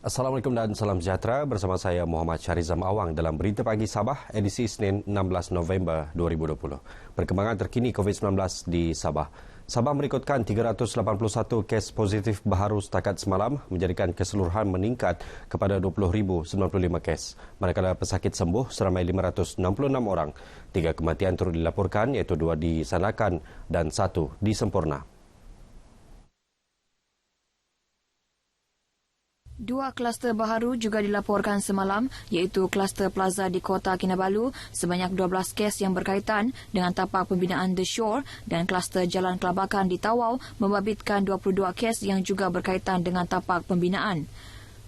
Assalamualaikum dan salam sejahtera. Bersama saya Muhammad Syarizam Awang dalam Berita Pagi Sabah edisi Senin 16 November 2020. Perkembangan terkini COVID-19 di Sabah. Sabah merekodkan 381 kes positif baharu setakat semalam, menjadikan keseluruhan meningkat kepada 20,095 kes. Manakala pesakit sembuh seramai 566 orang. 3 kematian turut dilaporkan, iaitu 2 di Sanakan dan 1 di Sempurna. 2 kluster baharu juga dilaporkan semalam, iaitu kluster Plaza di Kota Kinabalu sebanyak 12 kes yang berkaitan dengan tapak pembinaan The Shore dan kluster Jalan Kelabakan di Tawau membabitkan 22 kes yang juga berkaitan dengan tapak pembinaan.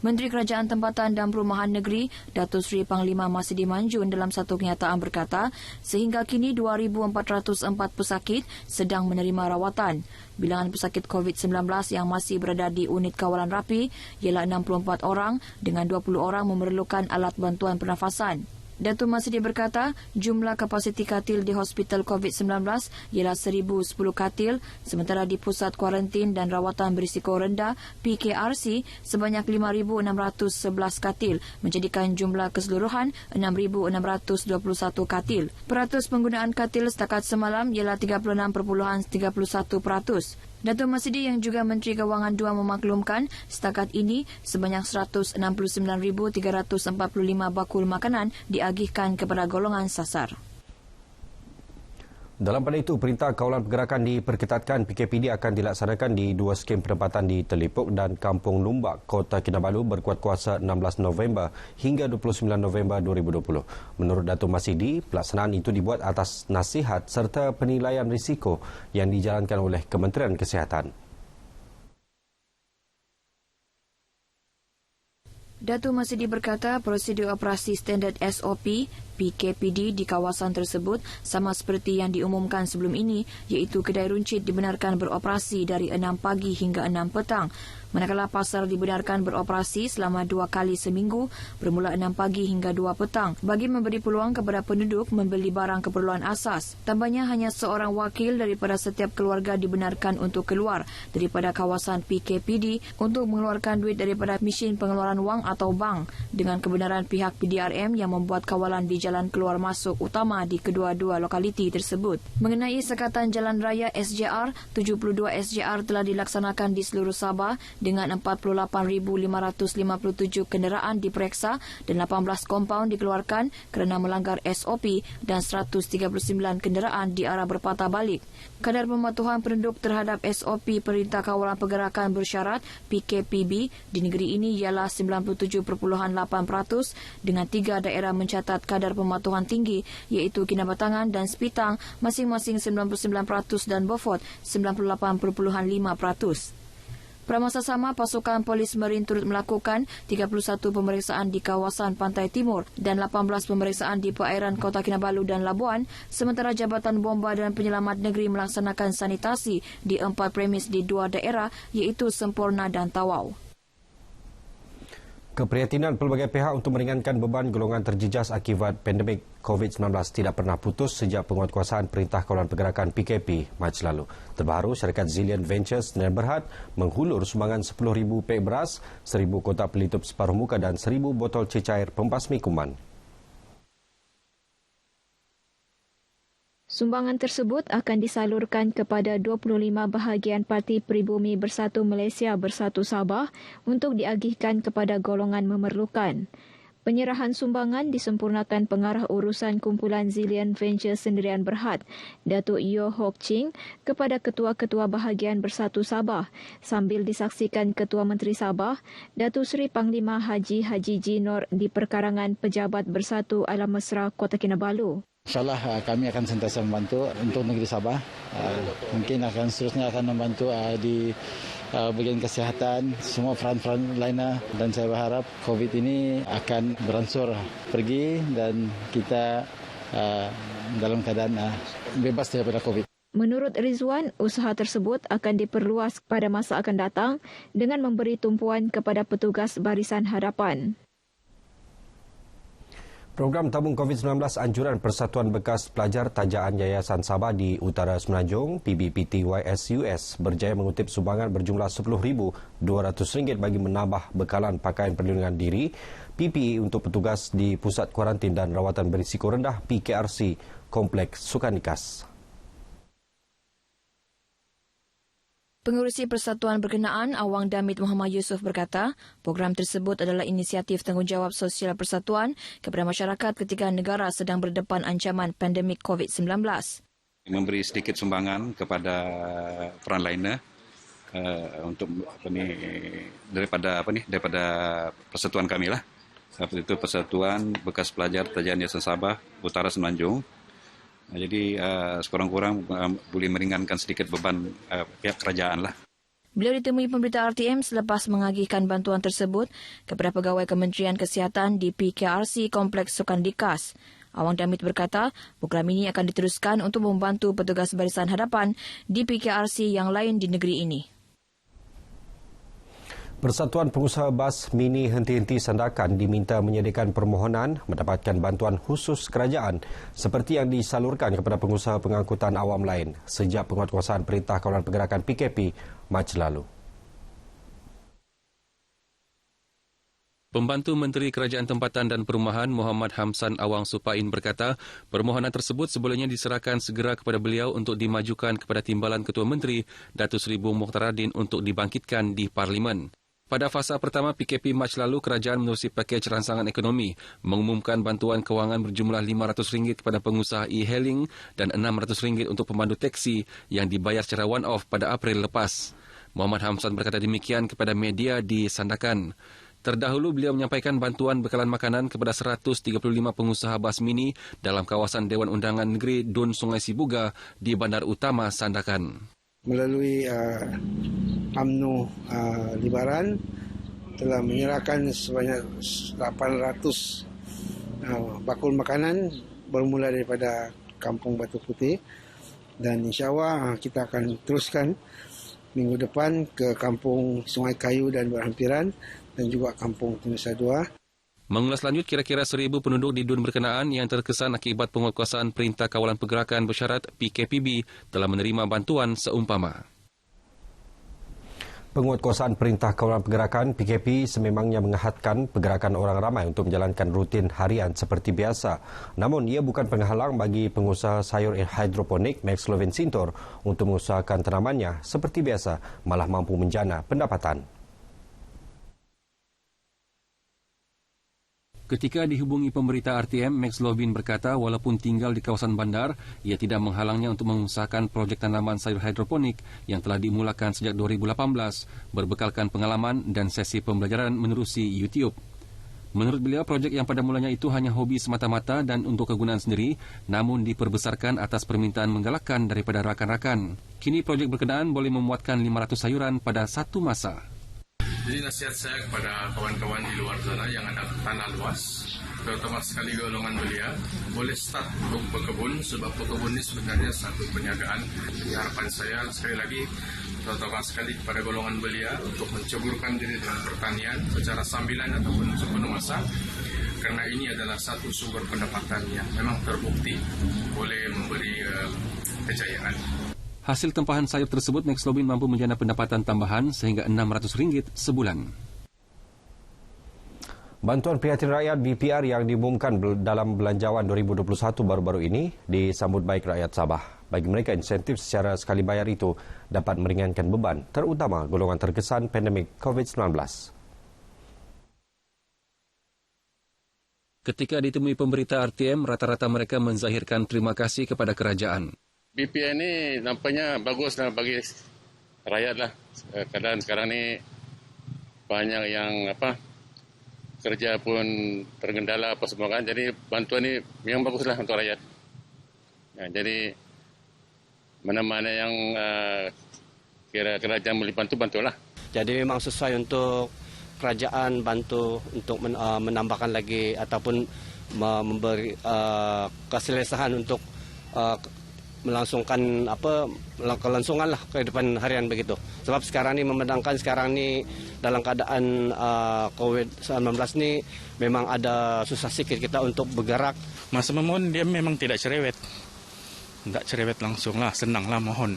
Menteri Kerajaan Tempatan dan Perumahan Negeri, Datuk Seri Panglima Masidi Manjun dalam satu kenyataan berkata, sehingga kini 2,404 pesakit sedang menerima rawatan. Bilangan pesakit COVID-19 yang masih berada di unit kawalan rapi ialah 64 orang dengan 20 orang memerlukan alat bantuan pernafasan. Datuk Masidi berkata, jumlah kapasiti katil di Hospital COVID-19 ialah 1,010 katil, sementara di Pusat Kuarantin dan Rawatan Berisiko Rendah PKRC sebanyak 5,611 katil, menjadikan jumlah keseluruhan 6,621 katil. Peratus penggunaan katil setakat semalam ialah 36.31%. Datuk Masidi yang juga Menteri Kewangan 2 memaklumkan setakat ini sebanyak 169,345 bakul makanan diagihkan kepada golongan sasar. Dalam pada itu, Perintah Kawalan Pergerakan diperketatkan. PKPD akan dilaksanakan di 2 skim penempatan di Telipuk dan Kampung Lumbak, Kota Kinabalu berkuat kuasa 16 November hingga 29 November 2020. Menurut Datuk Masidi, pelaksanaan itu dibuat atas nasihat serta penilaian risiko yang dijalankan oleh Kementerian Kesihatan. Datuk Masidi berkata prosedur operasi standard SOP PKPD di kawasan tersebut sama seperti yang diumumkan sebelum ini, iaitu kedai runcit dibenarkan beroperasi dari 6 pagi hingga 6 petang. Manakala pasar dibenarkan beroperasi selama 2 kali seminggu bermula 6 pagi hingga 2 petang bagi memberi peluang kepada penduduk membeli barang keperluan asas. Tambahnya hanya seorang wakil daripada setiap keluarga dibenarkan untuk keluar daripada kawasan PKPD untuk mengeluarkan duit daripada mesin pengeluaran wang atau bank dengan kebenaran pihak PDRM yang membuat kawalan di jalan keluar masuk utama di kedua-dua lokaliti tersebut. Mengenai sekatan jalan raya SJR, 72 SJR telah dilaksanakan di seluruh Sabah dengan 48,557 kenderaan diperiksa dan 18 kompaun dikeluarkan kerana melanggar SOP dan 139 kenderaan diarah berpatah balik. Kadar pematuhan penduduk terhadap SOP Perintah Kawalan Pergerakan Bersyarat PKPB di negeri ini ialah 97.8% dengan 3 daerah mencatat kadar pematuhan tinggi iaitu Kinabatangan dan Sepitang masing-masing 99% dan Beaufort 98.5%. Pada masa sama, pasukan polis Marin turut melakukan 31 pemeriksaan di kawasan Pantai Timur dan 18 pemeriksaan di perairan Kota Kinabalu dan Labuan, sementara Jabatan Bomba dan Penyelamat Negeri melaksanakan sanitasi di 4 premis di 2 daerah iaitu Sempurna dan Tawau. Keprihatinan pelbagai pihak untuk meringankan beban golongan terjejas akibat pandemik COVID-19 tidak pernah putus sejak penguatkuasaan Perintah Kawalan Pergerakan PKP Mac lalu. Terbaru, syarikat Zillion Ventures Sdn Bhd menghulur sumbangan 10,000 pek beras, 1,000 kotak pelitup separuh muka dan 1,000 botol cecair pembasmi kuman. Sumbangan tersebut akan disalurkan kepada 25 bahagian Parti Peribumi Bersatu Malaysia Bersatu Sabah untuk diagihkan kepada golongan memerlukan. Penyerahan sumbangan disempurnakan Pengarah Urusan Kumpulan Zillion Ventures Sdn Bhd, Datuk Yeo Hock Ching kepada Ketua-Ketua Bahagian Bersatu Sabah sambil disaksikan Ketua Menteri Sabah, Datuk Seri Panglima Haji Ji Nur di Perkarangan Pejabat Bersatu Alam Mesra Kota Kinabalu. InsyaAllah kami akan sentiasa membantu untuk negeri Sabah. Mungkin akan seterusnya akan membantu di bagian kesihatan, semua front-front lainnya, dan saya berharap COVID ini akan beransur pergi dan kita dalam keadaan bebas daripada COVID. Menurut Rizwan, usaha tersebut akan diperluas pada masa akan datang dengan memberi tumpuan kepada petugas barisan hadapan. Program tabung COVID-19 anjuran Persatuan Bekas Pelajar Tajaan Yayasan Sabah di Utara Semenanjung PBPTYSUS berjaya mengutip sumbangan berjumlah RM10,200 bagi menambah bekalan pakaian perlindungan diri PPE untuk petugas di Pusat Kuarantin dan Rawatan Berisiko Rendah PKRC Kompleks Sukanikas. Pengurusi Persatuan berkenaan Awang Damit Muhammad Yusof berkata, program tersebut adalah inisiatif tanggungjawab sosial Persatuan kepada masyarakat ketika negara sedang berdepan ancaman pandemik COVID-19. Memberi sedikit sumbangan kepada frontliner untuk daripada persatuan kami lah. Seperti itu Persatuan Bekas Pelajar Tajaan Yayasan Sabah Utara Semenanjung. Jadi sekurang-kurang boleh meringankan sedikit beban pihak kerajaan lah. Beliau ditemui pemberita RTM selepas mengagihkan bantuan tersebut kepada pegawai Kementerian Kesihatan di PKRC Kompleks Sukandikas. Awang Damit berkata, program ini akan diteruskan untuk membantu petugas barisan hadapan di PKRC yang lain di negeri ini. Persatuan Pengusaha Bas Mini Henti-Henti Sandakan diminta menyediakan permohonan mendapatkan bantuan khusus kerajaan seperti yang disalurkan kepada pengusaha pengangkutan awam lain sejak penguatkuasaan Perintah Kawalan Pergerakan PKP Mac lalu. Pembantu Menteri Kerajaan Tempatan dan Perumahan Muhammad Hamsan Awang Supain berkata, permohonan tersebut sebelumnya diserahkan segera kepada beliau untuk dimajukan kepada Timbalan Ketua Menteri Datuk Seri Bung Mokhtaruddin untuk dibangkitkan di Parlimen. Pada fasa pertama PKP Mac lalu, kerajaan menerusi pakej rancangan ekonomi mengumumkan bantuan kewangan berjumlah RM500 kepada pengusaha e-hailing dan RM600 untuk pemandu teksi yang dibayar secara one-off pada April lepas. Muhammad Hamsan berkata demikian kepada media di Sandakan. Terdahulu beliau menyampaikan bantuan bekalan makanan kepada 135 pengusaha bas mini dalam kawasan Dewan Undangan Negeri Dun Sungai Sibuga di Bandar Utama Sandakan. Melalui UMNO Libaran telah menyerahkan sebanyak 800 bakul makanan bermula daripada Kampung Batu Putih dan insyaAllah kita akan teruskan minggu depan ke Kampung Sungai Kayu dan berhampiran dan juga Kampung Nusa Dua. Mengulas lanjut, kira-kira 1,000 penduduk di Dun berkenaan yang terkesan akibat penguatkuasaan Perintah Kawalan Pergerakan Bersyarat PKPB telah menerima bantuan seumpama. Penguatkuasaan Perintah Kawalan Pergerakan PKP sememangnya menghadkan pergerakan orang ramai untuk menjalankan rutin harian seperti biasa. Namun ia bukan penghalang bagi pengusaha sayur hidroponik Max Lovin Sintor untuk mengusahakan tanamannya seperti biasa, malah mampu menjana pendapatan. Ketika dihubungi pemberita RTM, Max Lovin berkata walaupun tinggal di kawasan bandar, ia tidak menghalangnya untuk mengusahakan projek tanaman sayur hidroponik yang telah dimulakan sejak 2018, berbekalkan pengalaman dan sesi pembelajaran menerusi YouTube. Menurut beliau, projek yang pada mulanya itu hanya hobi semata-mata dan untuk kegunaan sendiri, namun diperbesarkan atas permintaan menggalakkan daripada rakan-rakan. Kini projek berkenaan boleh memuatkan 500 sayuran pada satu masa. Jadi nasihat saya kepada kawan-kawan di luar sana yang ada tanah luas, terutama sekali golongan belia, boleh start untuk berkebun sebab berkebun ini sebenarnya satu perniagaan. Jadi harapan saya sekali lagi, terutama sekali kepada golongan belia untuk menceburkan diri dengan pertanian secara sambilan ataupun sepenuh masa, karena ini adalah satu sumber pendapatan yang memang terbukti boleh memberi kejayaan. Hasil tempahan sayur tersebut, Max Lovin mampu menjana pendapatan tambahan sehingga RM600 sebulan. Bantuan Prihatin Rakyat BPR yang diumumkan dalam Belanjawan 2021 baru-baru ini disambut baik rakyat Sabah. Bagi mereka, insentif secara sekali bayar itu dapat meringankan beban, terutama golongan terkesan pandemik COVID-19. Ketika ditemui pemberita RTM, rata-rata mereka menzahirkan terima kasih kepada kerajaan. BPR ini nampaknya bagus lah bagi rakyat lah. Keadaan sekarang ni banyak yang kerja pun tergendala apa semua kan. Jadi bantuan ni memang baguslah untuk rakyat. Jadi mana-mana yang kira kerajaan boleh bantulah. Jadi memang sesuai untuk kerajaan bantu untuk menambahkan lagi ataupun memberi keselesaan untuk melangsungkan kelangsungan lah kehidupan harian begitu. Sebab sekarang ni memandangkan dalam keadaan COVID-19 ni memang ada susah sikit kita untuk bergerak. Masa memohon dia memang tidak cerewet. Tak cerewet langsung lah, senang lah mohon.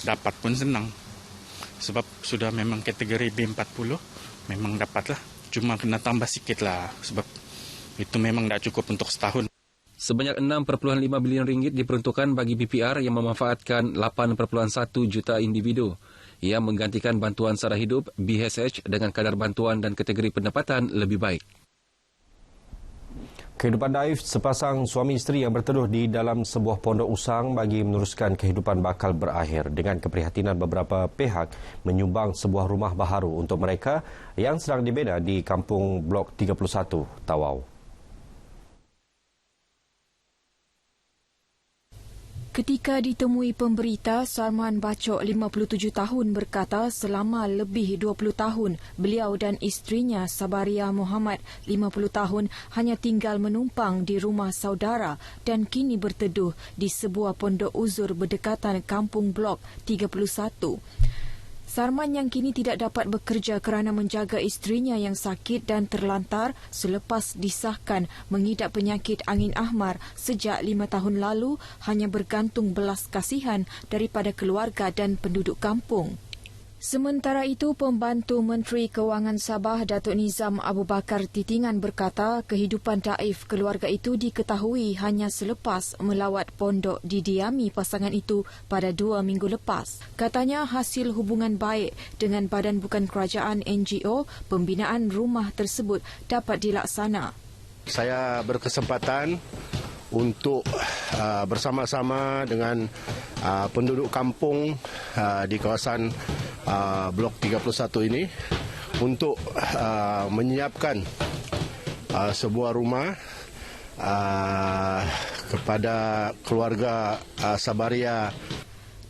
Dapat pun senang. Sebab sudah memang kategori B40, memang dapat lah. Cuma kena tambah sikit lah, sebab itu memang tak cukup untuk setahun. Sebanyak 6.5 bilion ringgit diperuntukkan bagi BPR yang memanfaatkan 8.1 juta individu. Ia menggantikan bantuan sara hidup BHH dengan kadar bantuan dan kategori pendapatan lebih baik. Kehidupan naif sepasang suami isteri yang berteduh di dalam sebuah pondok usang bagi meneruskan kehidupan bakal berakhir dengan keprihatinan beberapa pihak menyumbang sebuah rumah baharu untuk mereka yang sedang dibina di Kampung Blok 31, Tawau. Ketika ditemui pemberita, Sarman Bacok 57 tahun berkata selama lebih 20 tahun, beliau dan isterinya Sabaria Muhammad 50 tahun hanya tinggal menumpang di rumah saudara dan kini berteduh di sebuah pondok uzur berdekatan Kampung Blok 31. Sarman yang kini tidak dapat bekerja kerana menjaga isterinya yang sakit dan terlantar selepas disahkan mengidap penyakit angin ahmar sejak 5 tahun lalu hanya bergantung belas kasihan daripada keluarga dan penduduk kampung. Sementara itu, Pembantu Menteri Kewangan Sabah Datuk Nizam Abu Bakar Titingan berkata kehidupan daif keluarga itu diketahui hanya selepas melawat pondok didiami pasangan itu pada 2 minggu lepas. Katanya hasil hubungan baik dengan badan bukan kerajaan NGO, pembinaan rumah tersebut dapat dilaksana. Saya berkesempatan untuk bersama-sama dengan penduduk kampung di kawasan Blok 31 ini untuk menyiapkan sebuah rumah kepada keluarga Sabaria.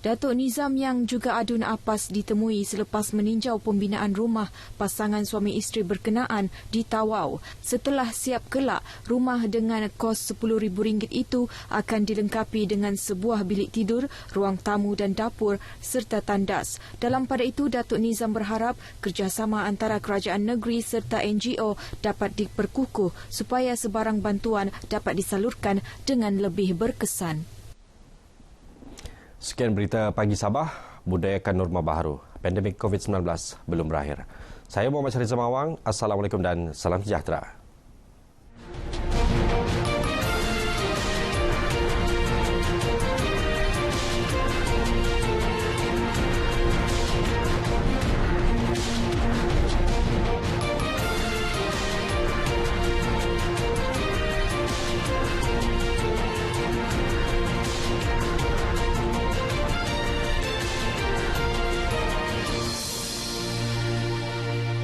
Datuk Nizam yang juga adun apas ditemui selepas meninjau pembinaan rumah pasangan suami isteri berkenaan di Tawau. Setelah siap kelak, rumah dengan kos RM10,000 itu akan dilengkapi dengan sebuah bilik tidur, ruang tamu dan dapur serta tandas. Dalam pada itu, Datuk Nizam berharap kerjasama antara kerajaan negeri serta NGO dapat diperkukuh supaya sebarang bantuan dapat disalurkan dengan lebih berkesan. Sekian berita pagi Sabah, budayakan norma baharu. Pandemik COVID-19 belum berakhir. Saya Muhammad Charizam Awang. Assalamualaikum dan salam sejahtera.